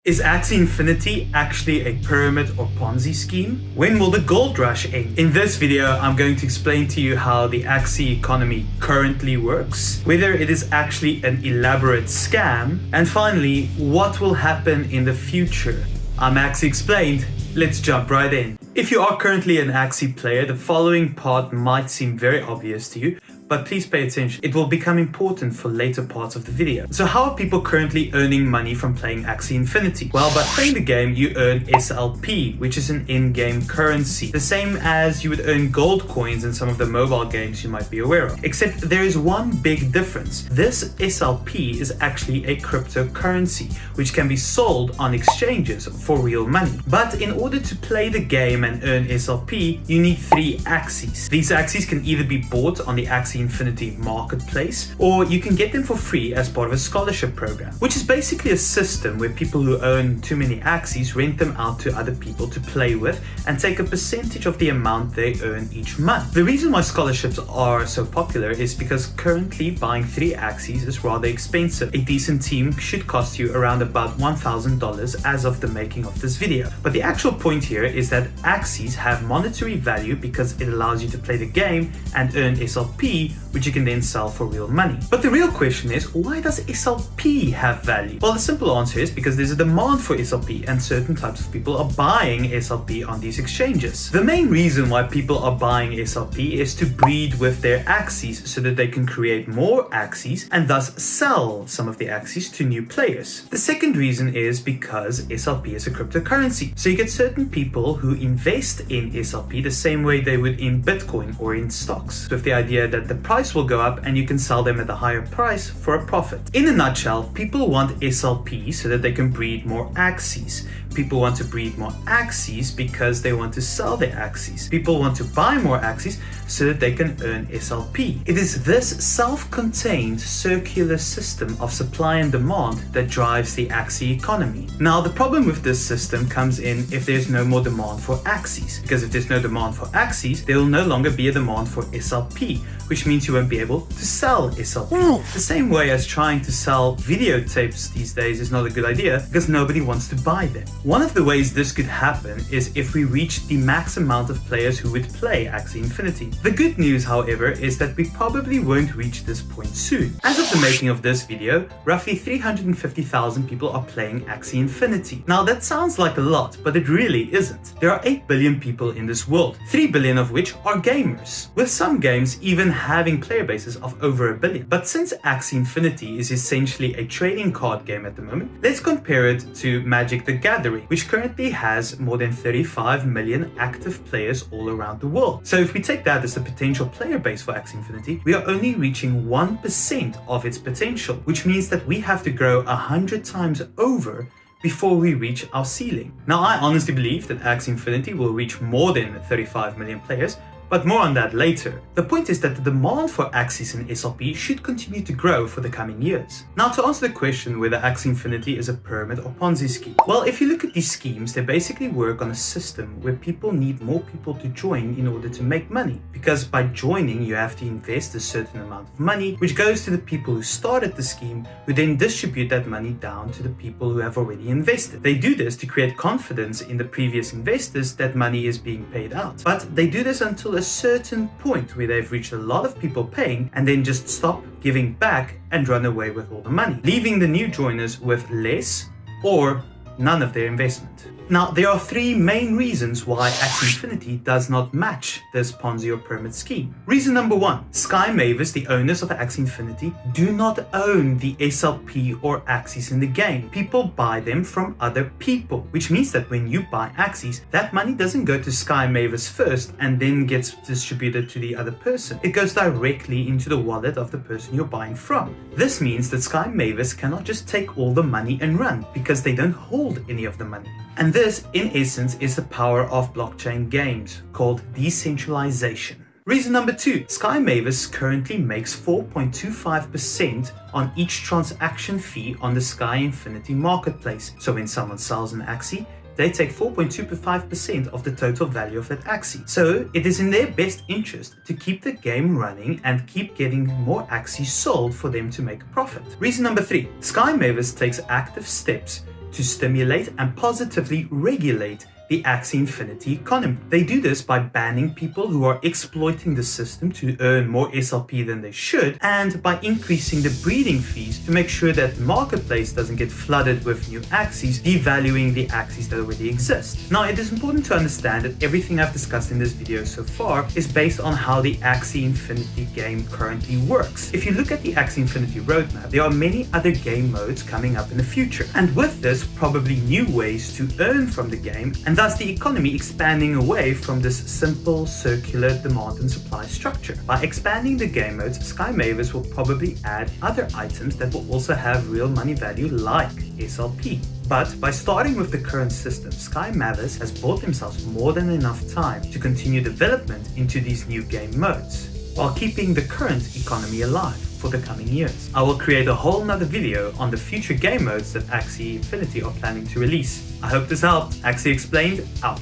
Is Axie Infinity actually a pyramid or Ponzi scheme? When will the gold rush end? In this video, I'm going to explain to you how the Axie economy currently works, whether it is actually an elaborate scam, and finally, what will happen in the future. I'm Axie Explained. Let's jump right in. If you are currently an Axie player, the following part might seem very obvious to you, but please pay attention. It will become important for later parts of the video. So how are people currently earning money from playing Axie Infinity? Well, by playing the game, you earn SLP, which is an in-game currency, the same as you would earn gold coins in some of the mobile games you might be aware of. Except there is one big difference. This SLP is actually a cryptocurrency, which can be sold on exchanges for real money. But in order to play the game and earn SLP, you need 3 Axies. These Axies can either be bought on the Axie Infinity marketplace, or you can get them for free as part of a scholarship program, which is basically a system where people who own too many Axies rent them out to other people to play with and take a percentage of the amount they earn each month. The reason why scholarships are so popular is because currently buying 3 Axies is rather expensive. A decent team should cost you around about $1,000 as of the making of this video. But the actual point here is that Axies have monetary value because it allows you to play the game and earn SLP, which you can then sell for real money. But the real question is, why does SLP have value? Well, the simple answer is because there's a demand for SLP and certain types of people are buying SLP on these exchanges. The main reason why people are buying SLP is to breed with their Axies so that they can create more Axies and thus sell some of the Axies to new players. The second reason is because SLP is a cryptocurrency. So you get certain people who invest in SLP the same way they would in Bitcoin or in stocks, with the idea that the price will go up and you can sell them at a higher price for a profit. In a nutshell, people want SLP so that they can breed more Axies. People want to breed more Axies because they want to sell their Axies. People want to buy more Axies so that they can earn SLP. It is this self-contained circular system of supply and demand that drives the Axie economy. Now, the problem with this system comes in if there's no more demand for Axies, because if there's no demand for Axies, there will no longer be a demand for SLP, which means you won't be able to sell SLP. The same way as trying to sell videotapes these days is not a good idea because nobody wants to buy them. One of the ways this could happen is if we reach the max amount of players who would play Axie Infinity. The good news, however, is that we probably won't reach this point soon. As of the making of this video, roughly 350,000 people are playing Axie Infinity. Now that sounds like a lot, but it really isn't. There are 8 billion people in this world, 3 billion of which are gamers, with some games even having player bases of over 1 billion. But since Axie Infinity is essentially a trading card game at the moment, let's compare it to Magic the Gathering, which currently has more than 35 million active players all around the world. So if we take that as the potential player base for Axie Infinity, we are only reaching 1% of its potential, which means that we have to grow 100 times over before we reach our ceiling. Now, I honestly believe that Axie Infinity will reach more than 35 million players, but more on that later. The point is that the demand for Axies and SLP should continue to grow for the coming years. Now, to answer the question whether Axie Infinity is a pyramid or Ponzi scheme, well, if you look at these schemes, they basically work on a system where people need more people to join in order to make money. Because by joining, you have to invest a certain amount of money, which goes to the people who started the scheme, who then distribute that money down to the people who have already invested. They do this to create confidence in the previous investors that money is being paid out. But they do this until a certain point where they've reached a lot of people paying and then just stop giving back and run away with all the money, leaving the new joiners with less or none of their investment. Now, there are 3 main reasons why Axie Infinity does not match this Ponzi or pyramid scheme. Reason number 1, Sky Mavis, the owners of Axie Infinity, do not own the SLP or Axies in the game. People buy them from other people, which means that when you buy Axies, that money doesn't go to Sky Mavis first and then gets distributed to the other person. It goes directly into the wallet of the person you're buying from. This means that Sky Mavis cannot just take all the money and run because they don't hold any of the money. And this, in essence, is the power of blockchain games, called decentralization. Reason number 2, Sky Mavis currently makes 4.25% on each transaction fee on the Sky Infinity marketplace. So when someone sells an Axie, they take 4.25% of the total value of that Axie. So it is in their best interest to keep the game running and keep getting more Axies sold for them to make a profit. Reason number 3, Sky Mavis takes active steps to stimulate and positively regulate the Axie Infinity economy. They do this by banning people who are exploiting the system to earn more SLP than they should, and by increasing the breeding fees to make sure that the marketplace doesn't get flooded with new Axies, devaluing the Axies that already exist. Now, it is important to understand that everything I've discussed in this video so far is based on how the Axie Infinity game currently works. If you look at the Axie Infinity roadmap, there are many other game modes coming up in the future, and with this, probably new ways to earn from the game, and thus the economy expanding away from this simple circular demand and supply structure. By expanding the game modes, Sky Mavis will probably add other items that will also have real money value like SLP. But by starting with the current system, Sky Mavis has bought themselves more than enough time to continue development into these new game modes, while keeping the current economy alive for the coming years. I will create a whole nother video on the future game modes that Axie Infinity are planning to release. I hope this helped. Axie Explained, out.